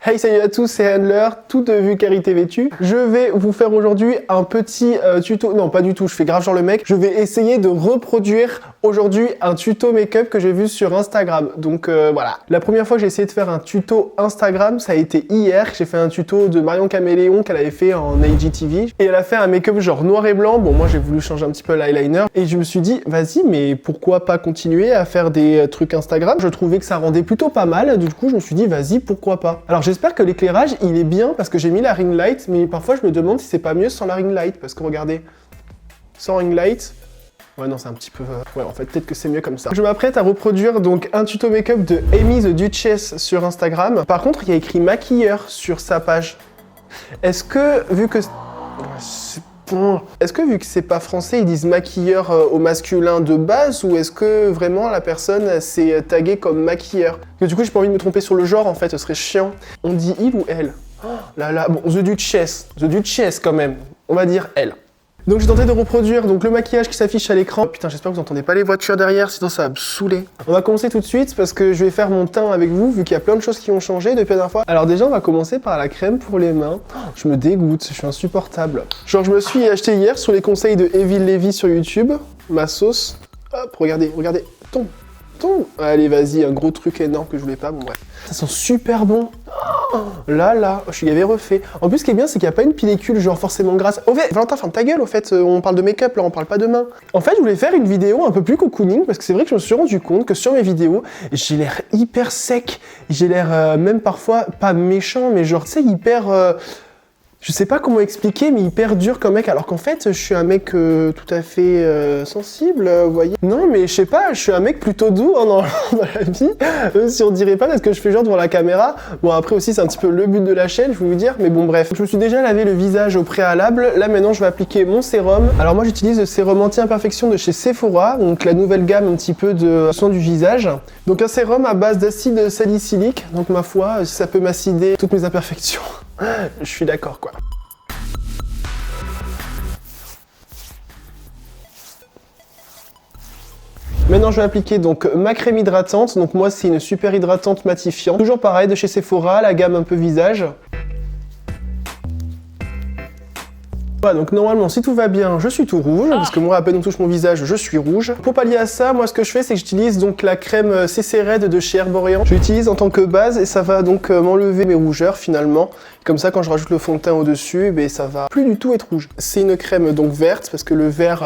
Hey, salut à tous, c'est Handler, tout de vulgarité vêtue. Je vais vous faire aujourd'hui un petit tuto, non pas du tout, je fais grave genre le mec. Je vais essayer de reproduire aujourd'hui un tuto make-up que j'ai vu sur Instagram. Donc voilà. La première fois que j'ai essayé de faire un tuto Instagram, ça a été hier. J'ai fait un tuto de Marion Caméléon qu'elle avait fait en IGTV. Et elle a fait un make-up genre noir et blanc. Bon, moi j'ai voulu changer un petit peu l'eyeliner. Et je me suis dit, vas-y, mais pourquoi pas continuer à faire des trucs Instagram? Je trouvais que ça rendait plutôt pas mal. Du coup, je me suis dit, vas-y, pourquoi pas? Alors j'espère que l'éclairage il est bien parce que j'ai mis la ring light, mais parfois je me demande si c'est pas mieux sans la ring light, parce que regardez, sans ring light, ouais non c'est un petit peu, ouais en fait peut-être que c'est mieux comme ça. Je m'apprête à reproduire donc un tuto make-up de Amy the Duchess sur Instagram. Par contre il y a écrit maquilleur sur sa page. Est-ce que vu que c'est pas français, ils disent maquilleur au masculin de base, ou est-ce que vraiment la personne s'est taguée comme maquilleur? Parce que du coup, j'ai pas envie de me tromper sur le genre, en fait, ce serait chiant. On dit il ou elle? Oh là là, bon, The Duchess quand même, on va dire elle. Donc j'ai tenté de reproduire donc le maquillage qui s'affiche à l'écran. Oh, putain, j'espère que vous entendez pas les voitures derrière, sinon ça va me saouler. On va commencer tout de suite parce que je vais faire mon teint avec vous, vu qu'il y a plein de choses qui ont changé depuis la dernière fois. Alors déjà, on va commencer par la crème pour les mains. Oh, je me dégoûte, je suis insupportable. Genre, je me suis acheté hier sur les conseils de Evil Levy sur YouTube, ma sauce. Hop, regardez, tombe. Allez, vas-y, un gros truc énorme que je voulais pas, bon bref. Ça sent super bon. Oh, là, je suis gavé refait. En plus, ce qui est bien, c'est qu'il n'y a pas une pellicule genre forcément grasse. Au fait, Valentin, ferme ta gueule, au fait, on parle de make-up, là, on parle pas de main. En fait, je voulais faire une vidéo un peu plus cocooning, parce que c'est vrai que je me suis rendu compte que sur mes vidéos, j'ai l'air hyper sec. J'ai l'air même parfois, pas méchant, mais genre, tu sais, hyper... Je sais pas comment expliquer, mais hyper dur comme mec, alors qu'en fait, je suis un mec tout à fait sensible, vous voyez. Non, mais je sais pas, je suis un mec plutôt doux hein, dans la vie, si on dirait pas, parce que je fais genre devant la caméra. Bon, après aussi, c'est un petit peu le but de la chaîne, je vais vous dire, mais bon, bref. Je me suis déjà lavé le visage au préalable, là maintenant, je vais appliquer mon sérum. Alors moi, j'utilise le sérum anti-imperfection de chez Sephora, donc la nouvelle gamme un petit peu de soins du visage. Donc un sérum à base d'acide salicylique, donc ma foi, si ça peut m'acider toutes mes imperfections. Je suis d'accord quoi. Maintenant je vais appliquer donc ma crème hydratante, donc moi c'est une super hydratante matifiante. Toujours pareil de chez Sephora, la gamme un peu visage. Voilà, donc normalement si tout va bien, je suis tout rouge, parce que moi à peine on touche mon visage, je suis rouge. Pour pallier à ça, moi ce que je fais c'est que j'utilise donc la crème CC Red de chez Herborian. Je l'utilise en tant que base et ça va donc m'enlever mes rougeurs finalement. Comme ça quand je rajoute le fond de teint au dessus, ben, ça va plus du tout être rouge. C'est une crème donc verte, parce que le vert,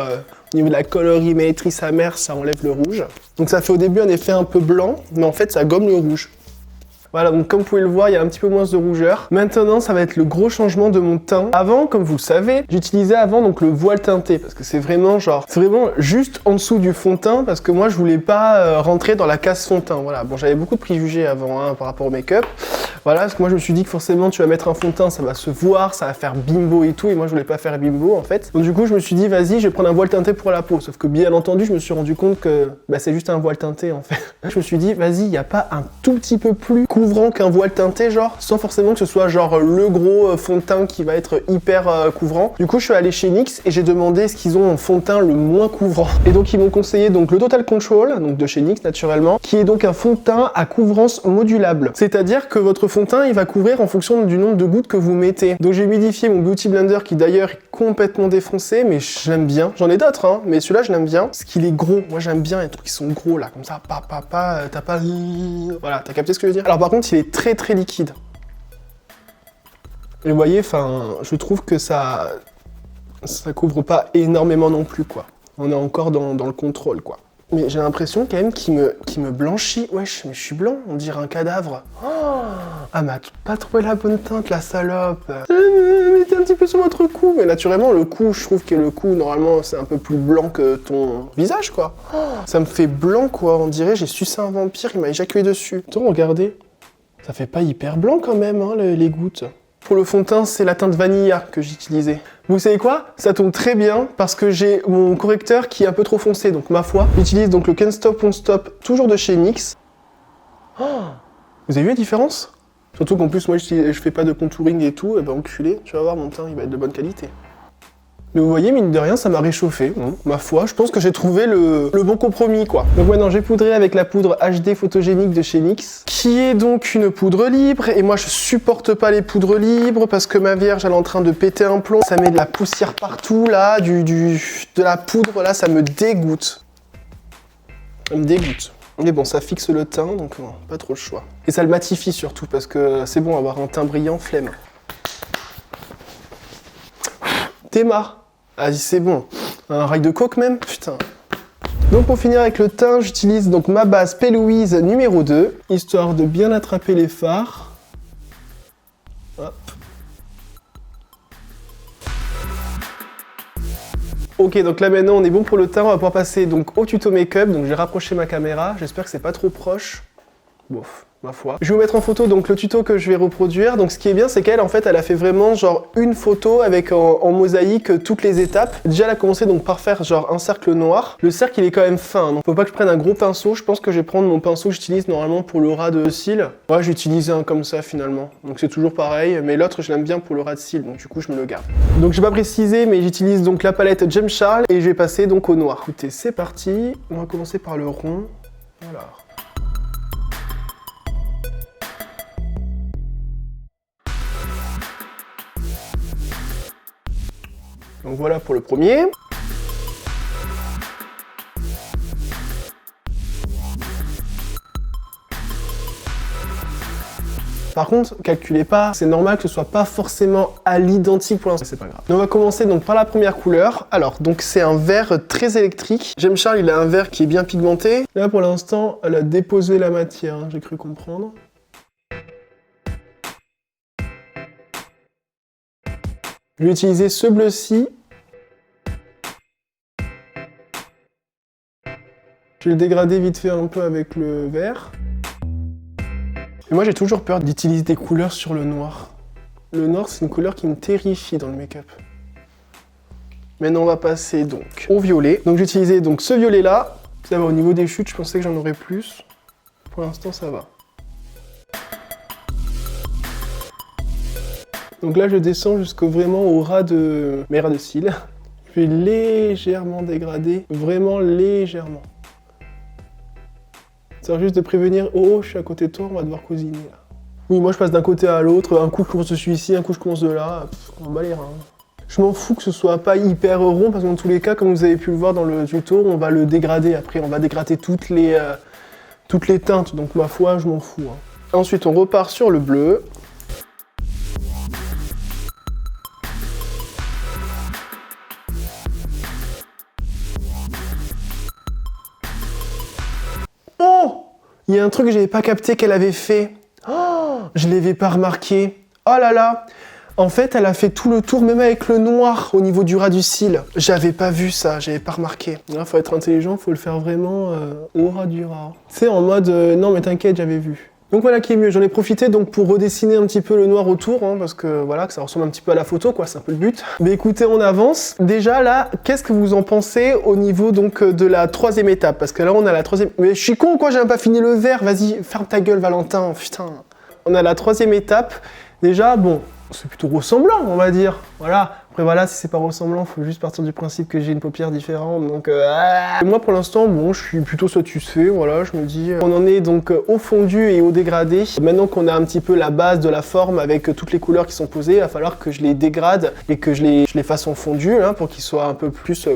au niveau de la colorimétrice amère, ça enlève le rouge. Donc ça fait au début un effet un peu blanc, mais en fait ça gomme le rouge. Voilà, donc comme vous pouvez le voir, il y a un petit peu moins de rougeur. Maintenant, ça va être le gros changement de mon teint. Avant, comme vous le savez, j'utilisais avant donc le voile teinté, parce que c'est vraiment genre, c'est vraiment juste en dessous du fond de teint, parce que moi, je voulais pas rentrer dans la case fond de teint. Voilà, bon, j'avais beaucoup de préjugés avant hein, par rapport au make-up. Voilà, parce que moi, je me suis dit que forcément, tu vas mettre un fond de teint, ça va se voir, ça va faire bimbo et tout, et moi, je voulais pas faire bimbo, en fait. Donc du coup, je me suis dit, vas-y, je vais prendre un voile teinté pour la peau. Sauf que bien entendu, je me suis rendu compte que bah, c'est juste un voile teinté, en fait. Je me suis dit, vas-y, il n'y a pas un tout petit peu plus couvrant qu'un voile teinté, genre, sans forcément que ce soit genre le gros fond de teint qui va être hyper couvrant. Du coup, je suis allé chez NYX et j'ai demandé ce qu'ils ont en fond de teint le moins couvrant. Et donc, ils m'ont conseillé donc le Total Control, donc de chez NYX naturellement, qui est donc un fond de teint à couvrance modulable. C'est-à-dire que votre fond de teint, il va couvrir en fonction du nombre de gouttes que vous mettez. Donc, j'ai humidifié mon Beauty Blender qui d'ailleurs est complètement défoncé, mais je l'aime bien. J'en ai d'autres, hein, mais celui-là, je l'aime bien. Parce qu'il est gros. Moi, j'aime bien les trucs qui sont gros, là, comme ça, t'as pas... Voilà, t'as capté ce que je veux dire? Alors, par contre, il est très très liquide. Et vous voyez, enfin, je trouve que ça couvre pas énormément non plus, quoi. On est encore dans le contrôle, quoi. Mais j'ai l'impression quand même qu'il me blanchit. Wesh, mais je suis blanc, on dirait un cadavre. Oh ah, mais pas trouvé la bonne teinte, la salope. Mettez un petit peu sur votre cou. Mais naturellement, le cou, je trouve que le cou, normalement, c'est un peu plus blanc que ton visage, quoi. Oh, ça me fait blanc, quoi. On dirait j'ai sucé un vampire, il m'a éjaculé dessus. Attends, regardez. Ça fait pas hyper blanc quand même, hein, les gouttes. Pour le fond de teint, c'est la teinte Vanilla que j'utilisais. Vous savez quoi? Ça tombe très bien parce que j'ai mon correcteur qui est un peu trop foncé, donc ma foi. J'utilise donc le Can't Stop Won't Stop, toujours de chez NYX. Oh, vous avez vu la différence? Surtout qu'en plus, moi, je fais pas de contouring et tout, et ben enculé, tu vas voir, mon teint, il va être de bonne qualité. Mais vous voyez, mine de rien, ça m'a réchauffé. Bon, ma foi, je pense que j'ai trouvé le bon compromis, quoi. Donc maintenant, j'ai poudré avec la poudre HD photogénique de chez NYX, qui est donc une poudre libre. Et moi, je supporte pas les poudres libres parce que ma Vierge, elle est en train de péter un plomb. Ça met de la poussière partout, là, de la poudre, là, ça me dégoûte. Ça me dégoûte. Mais bon, ça fixe le teint, donc non, pas trop le choix. Et ça le matifie surtout, parce que c'est bon, avoir un teint brillant, flemme. Théma. Ah, c'est bon. Un rail de coke même. Putain. Donc pour finir avec le teint, j'utilise donc ma base P. Louise numéro 2, histoire de bien attraper les fards. Hop. Ok, donc là maintenant on est bon pour le teint, on va pouvoir passer donc au tuto make-up. Donc j'ai rapproché ma caméra, j'espère que c'est pas trop proche. Bof, ma foi. Je vais vous mettre en photo donc le tuto que je vais reproduire. Donc ce qui est bien, c'est qu'elle en fait, elle a fait vraiment genre une photo avec en mosaïque toutes les étapes. Déjà, elle a commencé donc par faire genre un cercle noir. Le cercle, il est quand même fin, donc faut pas que je prenne un gros pinceau. Je pense que je vais prendre mon pinceau que j'utilise normalement pour le ras de cils. Ouais, j'ai utilisé un comme ça finalement. Donc c'est toujours pareil, mais l'autre, je l'aime bien pour le ras de cils, donc du coup, je me le garde. Donc j'ai pas précisé, mais j'utilise donc la palette James Charles et je vais passer donc au noir. Écoutez, c'est parti. On va commencer par le rond. Voilà. Donc voilà pour le premier. Par contre, calculez pas, c'est normal que ce soit pas forcément à l'identique pour l'instant, c'est pas grave. Donc on va commencer donc par la première couleur. Alors, donc c'est un vert très électrique. James Charles, il a un vert qui est bien pigmenté. Là pour l'instant, elle a déposé la matière, hein, j'ai cru comprendre. Je vais utiliser ce bleu-ci. Je vais le dégrader vite fait un peu avec le vert. Et moi j'ai toujours peur d'utiliser des couleurs sur le noir. Le noir c'est une couleur qui me terrifie dans le make-up. Maintenant on va passer donc au violet. Donc j'ai utilisé donc ce violet là. Ça va, au niveau des chutes je pensais que j'en aurais plus. Pour l'instant ça va. Donc là je descends jusqu'au vraiment au ras de mes ras de cils. Je vais légèrement dégrader, vraiment légèrement. C'est juste de prévenir, oh je suis à côté de toi, on va devoir cousiner là. Oui, moi je passe d'un côté à l'autre, un coup je commence de celui-ci, un coup je commence de là, on bat les reins. Je m'en fous que ce soit pas hyper rond, parce que dans tous les cas, comme vous avez pu le voir dans le tuto, on va le dégrader après, on va dégrader toutes les teintes, donc ma foi, je m'en fous. Hein. Ensuite on repart sur le bleu. Oh! Il y a un truc que j'avais pas capté qu'elle avait fait. Oh! Je l'avais pas remarqué. Oh là là! En fait, elle a fait tout le tour, même avec le noir au niveau du ras du cil. J'avais pas vu ça, j'avais pas remarqué. Là, faut être intelligent, faut le faire vraiment au ras du ras. C'est en mode, non mais t'inquiète, j'avais vu. Donc voilà qui est mieux, j'en ai profité donc pour redessiner un petit peu le noir autour, hein, parce que voilà, que ça ressemble un petit peu à la photo, quoi, c'est un peu le but. Mais écoutez, on avance. Déjà là, qu'est-ce que vous en pensez au niveau donc de la troisième étape? Parce que là, on a la troisième... Mais je suis con, quoi, j'ai même pas fini le vert, vas-y, ferme ta gueule, Valentin, putain. On a la troisième étape. Déjà, bon, c'est plutôt ressemblant, on va dire, voilà. Après voilà, si c'est pas ressemblant, faut juste partir du principe que j'ai une paupière différente, donc moi pour l'instant, bon, je suis plutôt satisfait, voilà, je me dis... On en est donc au fondu et au dégradé. Maintenant qu'on a un petit peu la base de la forme avec toutes les couleurs qui sont posées, il va falloir que je les dégrade et que je les fasse en fondu, hein, pour qu'ils soient un peu plus...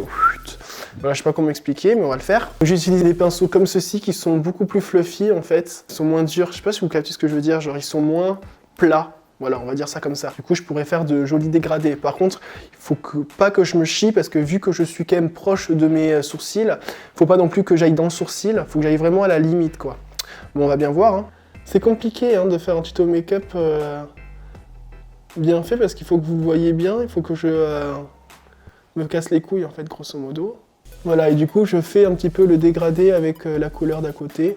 Voilà, je sais pas comment expliquer, mais on va le faire. J'ai utilisé des pinceaux comme ceux-ci qui sont beaucoup plus fluffy en fait. Ils sont moins durs, je sais pas si vous captez ce que je veux dire, genre ils sont moins plats. Voilà, on va dire ça comme ça. Du coup, je pourrais faire de jolis dégradés. Par contre, il faut pas que je me chie, parce que vu que je suis quand même proche de mes sourcils, faut pas non plus que j'aille dans le sourcil, faut que j'aille vraiment à la limite, quoi. Bon, on va bien voir, hein. C'est compliqué hein, de faire un tuto make-up bien fait, parce qu'il faut que vous le voyez bien, il faut que je me casse les couilles, en fait, grosso modo. Voilà, et du coup, je fais un petit peu le dégradé avec la couleur d'à côté.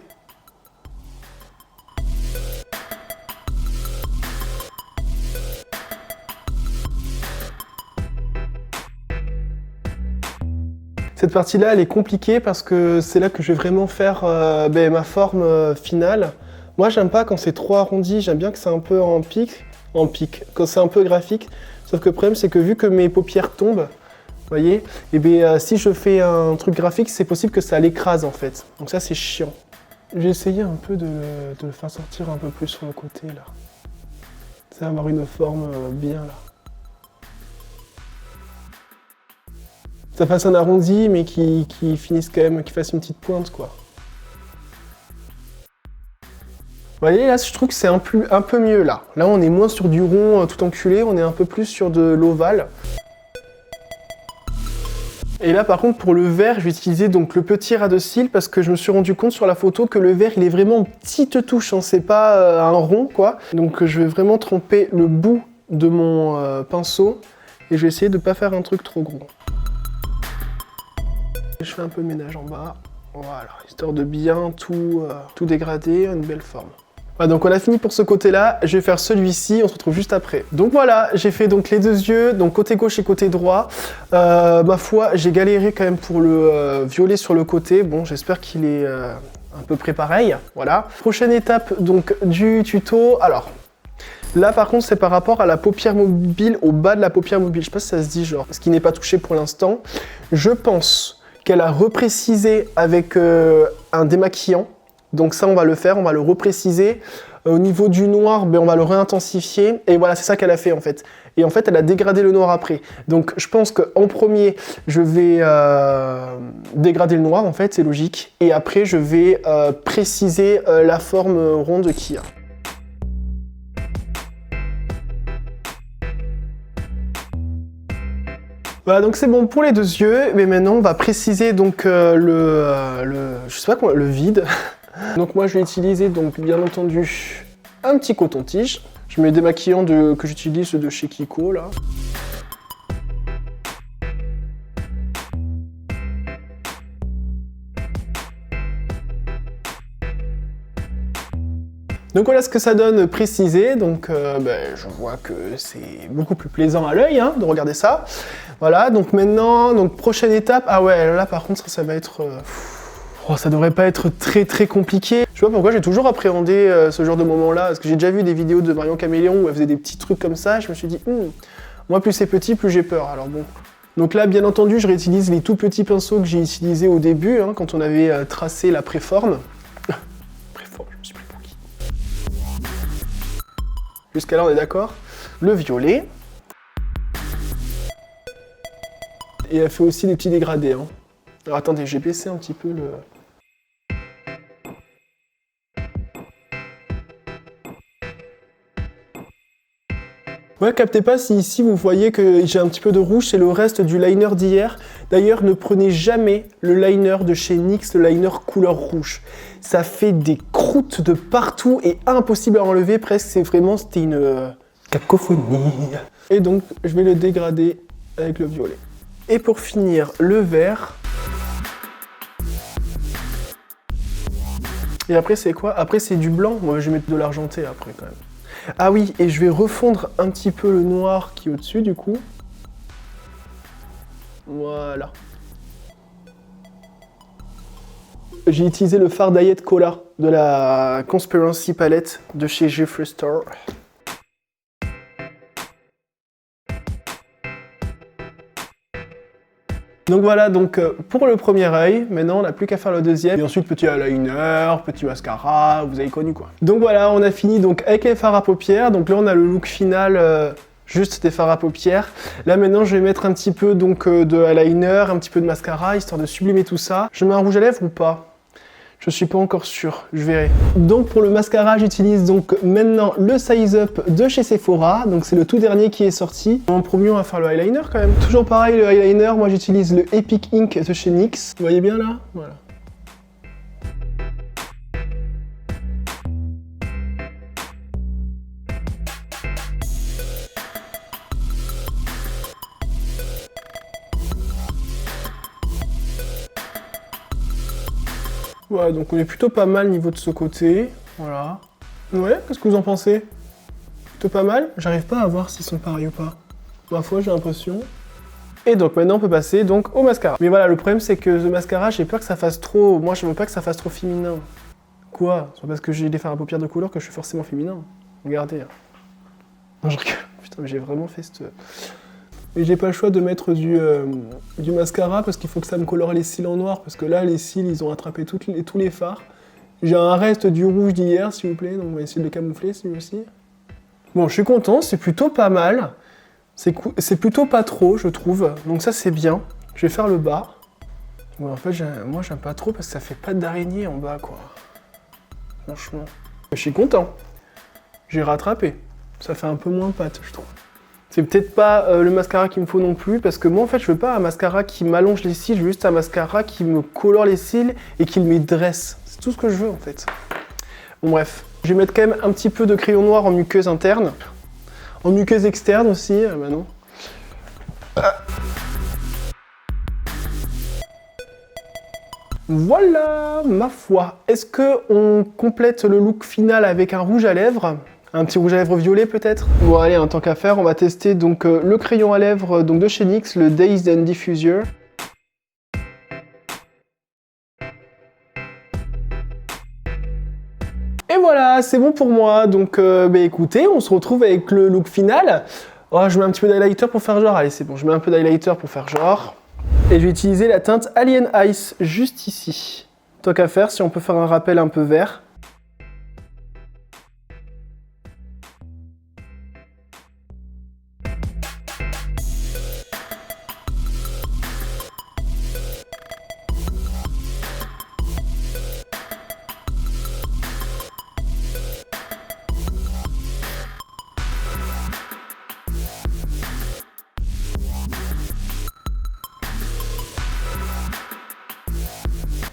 Cette partie-là, elle est compliquée parce que c'est là que je vais vraiment faire ma forme finale. Moi, j'aime pas quand c'est trop arrondi, j'aime bien que c'est un peu en pic, quand c'est un peu graphique. Sauf que le problème, c'est que vu que mes paupières tombent, voyez? Et bien si je fais un truc graphique, c'est possible que ça l'écrase en fait. Donc ça c'est chiant. J'ai essayé un peu de le faire sortir un peu plus sur le côté là. Ça va avoir une forme bien là. Ça fasse un arrondi mais qui finisse quand même, qui fasse une petite pointe quoi. Vous voyez là je trouve que c'est un peu mieux là. Là on est moins sur du rond tout enculé, on est un peu plus sur de l'ovale. Et là par contre pour le vert, je vais utiliser donc le petit ras de cils parce que je me suis rendu compte sur la photo que le vert il est vraiment en petite touche, hein, c'est pas un rond quoi. Donc je vais vraiment tremper le bout de mon pinceau et je vais essayer de ne pas faire un truc trop gros. Je fais un peu de ménage en bas, voilà, histoire de bien tout dégrader, une belle forme. Voilà, donc on a fini pour ce côté-là, je vais faire celui-ci, on se retrouve juste après. Donc voilà, j'ai fait donc les deux yeux, donc côté gauche et côté droit. Ma foi, j'ai galéré quand même pour le violet sur le côté, bon j'espère qu'il est à peu près pareil, voilà. Prochaine étape donc du tuto, alors... Là par contre c'est par rapport à la paupière mobile, au bas de la paupière mobile, je sais pas si ça se dit genre, ce qui n'est pas touché pour l'instant. Je pense qu'elle a reprécisé avec un démaquillant. Donc ça on va le faire, on va le repréciser. Au niveau du noir, ben, on va le réintensifier. Et voilà, c'est ça qu'elle a fait en fait. Et en fait, elle a dégradé le noir après. Donc je pense qu'en premier, je vais dégrader le noir en fait, c'est logique. Et après, je vais préciser la forme ronde qu'il y a. Voilà, donc c'est bon pour les deux yeux, mais maintenant on va préciser donc je sais pas comment, le vide. Donc moi je vais utiliser donc bien entendu un petit coton-tige. Je mets des maquillants que j'utilise de chez Kiko là. Donc voilà ce que ça donne précisé, donc je vois que c'est beaucoup plus plaisant à l'œil hein, de regarder ça. Voilà, donc maintenant, donc prochaine étape, ah ouais, là par contre ça va être... ça devrait pas être très compliqué. Je sais pas pourquoi j'ai toujours appréhendé ce genre de moment-là, parce que j'ai déjà vu des vidéos de Marion Caméléon où elle faisait des petits trucs comme ça, je me suis dit, moi plus c'est petit, plus j'ai peur, alors bon. Donc là, bien entendu, je réutilise les tout petits pinceaux que j'ai utilisés au début, hein, quand on avait tracé la préforme. Préforme, je me suis pris pour qui? Jusqu'à là, on est d'accord. Le violet. Et elle fait aussi des petits dégradés. Hein. Alors attendez, j'ai baissé un petit peu le... Ouais, captez pas si ici vous voyez que j'ai un petit peu de rouge, c'est le reste du liner d'hier. D'ailleurs, ne prenez jamais le liner de chez NYX, le liner couleur rouge. Ça fait des croûtes de partout et impossible à enlever presque, c'était une cacophonie. Et donc, je vais le dégrader avec le violet. Et pour finir, le vert. Et après, c'est quoi? Après, c'est du blanc. Moi, je vais mettre de l'argenté après, quand même. Ah oui, et je vais refondre un petit peu le noir qui est au-dessus, du coup. Voilà. J'ai utilisé le fard Diet Cola de la Conspiracy Palette de chez Jeffree Star. Donc voilà, donc pour le premier œil, maintenant on n'a plus qu'à faire le deuxième. Et ensuite petit eyeliner, petit mascara, vous avez connu quoi. Donc voilà, on a fini donc avec les fards à paupières. Donc là on a le look final, juste des fards à paupières. Là maintenant je vais mettre un petit peu donc de eyeliner, un petit peu de mascara, histoire de sublimer tout ça. Je mets un rouge à lèvres ou pas? Je suis pas encore sûr, je verrai. Donc pour le mascara, j'utilise donc maintenant le Size Up de chez Sephora. Donc c'est le tout dernier qui est sorti. En premier, on va faire le eyeliner quand même. Toujours pareil, le eyeliner, moi j'utilise le Epic Ink de chez NYX. Vous voyez bien là? Voilà. Voilà, donc on est plutôt pas mal niveau de ce côté, voilà. Ouais, qu'est-ce que vous en pensez? Plutôt pas mal? J'arrive pas à voir s'ils sont pareils ou pas. Ma foi, j'ai l'impression. Et donc maintenant on peut passer donc au mascara. Mais voilà, le problème c'est que le mascara, j'ai peur que ça fasse trop... Moi je veux pas que ça fasse trop féminin. Quoi? C'est pas parce que j'ai des fards à paupières de couleur que je suis forcément féminin. Regardez. Non, je rigole. Putain, mais j'ai vraiment fait cette... Et j'ai pas le choix de mettre du mascara parce qu'il faut que ça me colore les cils en noir. Parce que là, les cils, ils ont attrapé tous les fards. J'ai un reste du rouge d'hier, s'il vous plaît. Donc on va essayer de le camoufler, celui-ci. Bon, je suis content, c'est plutôt pas mal. C'est plutôt pas trop, je trouve. Donc ça, c'est bien. Je vais faire le bas. Bon, en fait, moi, j'aime pas trop parce que ça fait patte d'araignée en bas, quoi. Franchement. Je suis content. J'ai rattrapé. Ça fait un peu moins patte, je trouve. C'est peut-être pas le mascara qu'il me faut non plus, parce que moi, en fait, je veux pas un mascara qui m'allonge les cils, je veux juste un mascara qui me colore les cils et qui me dresse. C'est tout ce que je veux, en fait. Bon, bref. Je vais mettre quand même un petit peu de crayon noir en muqueuse interne. En muqueuse externe aussi, bah non. Voilà, ma foi. Est-ce qu'on complète le look final avec un rouge à lèvres? Un petit rouge à lèvres violet peut-être? Bon allez, tant qu'à faire, on va tester donc le crayon à lèvres donc, de chez NYX, le Dazed and Diffuser. Et voilà, c'est bon pour moi. Donc bah, écoutez, on se retrouve avec le look final. Oh, je mets un petit peu d'highlighter pour faire genre. Allez, c'est bon, je mets un peu d'highlighter pour faire genre. Et je vais utiliser la teinte Alien Ice juste ici. Tant qu'à faire, si on peut faire un rappel un peu vert.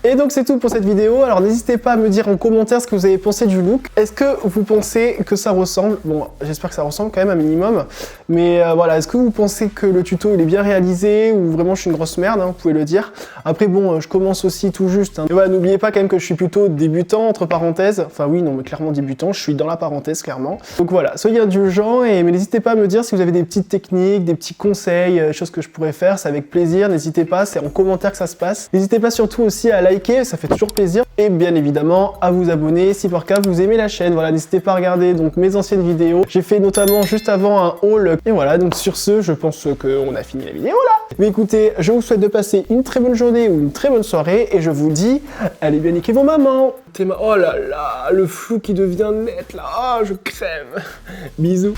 Et donc c'est tout pour cette vidéo, alors n'hésitez pas à me dire en commentaire ce que vous avez pensé du look. Est-ce que vous pensez que ça ressemble? Bon, j'espère que ça ressemble quand même un minimum, mais voilà, est-ce que vous pensez que le tuto il est bien réalisé ou vraiment je suis une grosse merde, hein, vous pouvez le dire. Après bon, je commence aussi tout juste, hein. Et voilà, n'oubliez pas quand même que je suis plutôt débutant, entre parenthèses. Enfin oui, non mais clairement débutant, je suis dans la parenthèse clairement. Donc voilà, soyez indulgents, mais n'hésitez pas à me dire si vous avez des petites techniques, des petits conseils, choses que je pourrais faire, c'est avec plaisir, n'hésitez pas, c'est en commentaire que ça se passe. N'hésitez pas surtout aussi à liker, ça fait toujours plaisir, et bien évidemment à vous abonner si par cas vous aimez la chaîne. Voilà, n'hésitez pas à regarder donc mes anciennes vidéos, j'ai fait notamment juste avant un haul, et voilà, donc sur ce je pense qu'on a fini la vidéo là. Mais écoutez, je vous souhaite de passer une très bonne journée ou une très bonne soirée, et je vous dis, allez bien niquer vos mamans. Oh là là, le flou qui devient net là, oh je crève. Bisous.